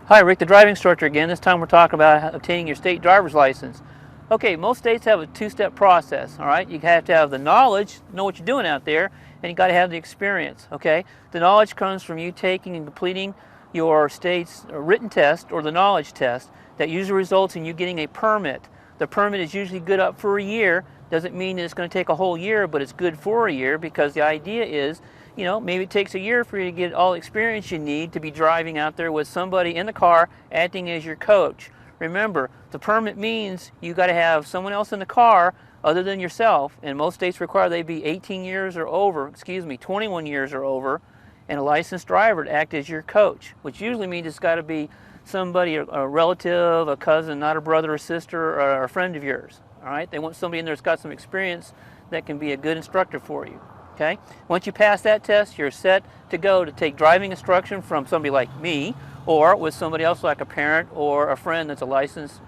Hi, Rick, the driving instructor again. This time we're talking about obtaining your state driver's license. Okay, most states have a two-step process, all right? You have to have the knowledge, know what you're doing out there, and you got to have the experience, okay? The knowledge comes from you taking and completing your state's written test or the knowledge test that usually results in you getting a permit. The permit is usually good up for a year. Doesn't mean that it's going to take a whole year, but it's good for a year because the idea is, you know, maybe it takes a year for you to get all the experience you need to be driving out there with somebody in the car acting as your coach. Remember, the permit means you got to have someone else in the car other than yourself, and most states require they be 18 years or over, 21 years or over, and a licensed driver to act as your coach, which usually means it's got to be somebody, a relative, a cousin, not a brother or sister or a friend of yours. All right, they want somebody in there that's got some experience that can be a good instructor for you. Okay, once you pass that test, you're set to go to take driving instruction from somebody like me, or with somebody else like a parent or a friend that's a licensed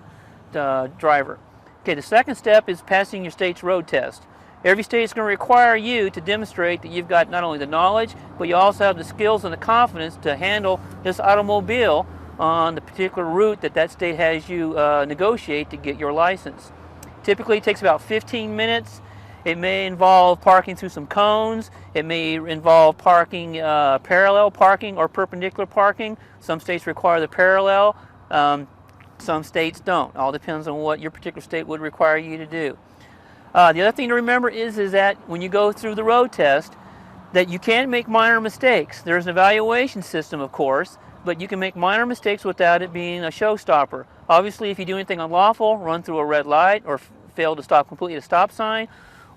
driver. Okay, the second step is passing your state's road test. Every state is going to require you to demonstrate that you've got not only the knowledge, but you also have the skills and the confidence to handle this automobile on the particular route that that state has you negotiate to get your license. Typically it takes about 15 minutes. It may involve parking through some cones. It may involve parking, parallel parking or perpendicular parking. Some states require the parallel. Some states don't. All depends on what your particular state would require you to do. The other thing to remember is that when you go through the road test, that you can make minor mistakes. There's an evaluation system, of course, but you can make minor mistakes without it being a showstopper. Obviously, if you do anything unlawful, run through a red light or fail to stop completely at a stop sign,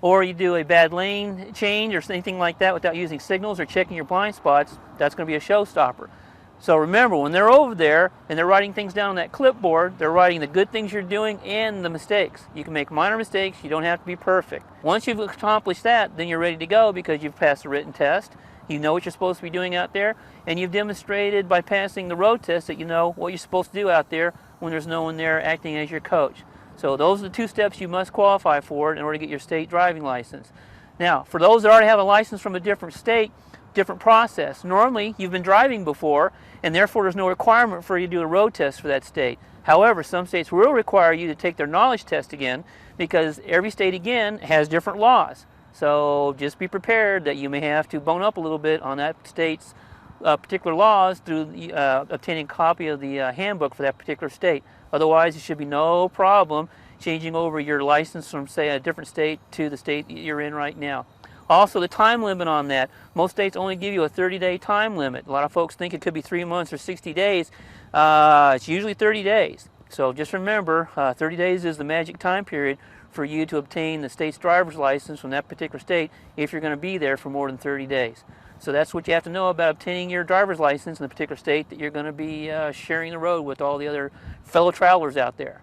or you do a bad lane change or anything like that without using signals or checking your blind spots, that's going to be a showstopper. So remember, when they're over there and they're writing things down on that clipboard, they're writing the good things you're doing and the mistakes. You can make minor mistakes. You don't have to be perfect. Once you've accomplished that, then you're ready to go because you've passed the written test. You know what you're supposed to be doing out there, and you've demonstrated by passing the road test that you know what you're supposed to do out there when there's no one there acting as your coach. So those are the two steps you must qualify for in order to get your state driving license. Now, for those that already have a license from a different state, different process. Normally, you've been driving before, and therefore there's no requirement for you to do a road test for that state. However, some states will require you to take their knowledge test again because every state, again, has different laws. So just be prepared that you may have to bone up a little bit on that state's particular laws through obtaining a copy of the handbook for that particular state. Otherwise, it should be no problem changing over your license from, say, a different state to the state that you're in right now. Also, the time limit on that. Most states only give you a 30-day time limit. A lot of folks think it could be 3 months or 60 days. It's usually 30 days. So just remember, 30 days is the magic time period for you to obtain the state's driver's license from that particular state if you're going to be there for more than 30 days. So that's what you have to know about obtaining your driver's license in the particular state that you're going to be sharing the road with all the other fellow travelers out there.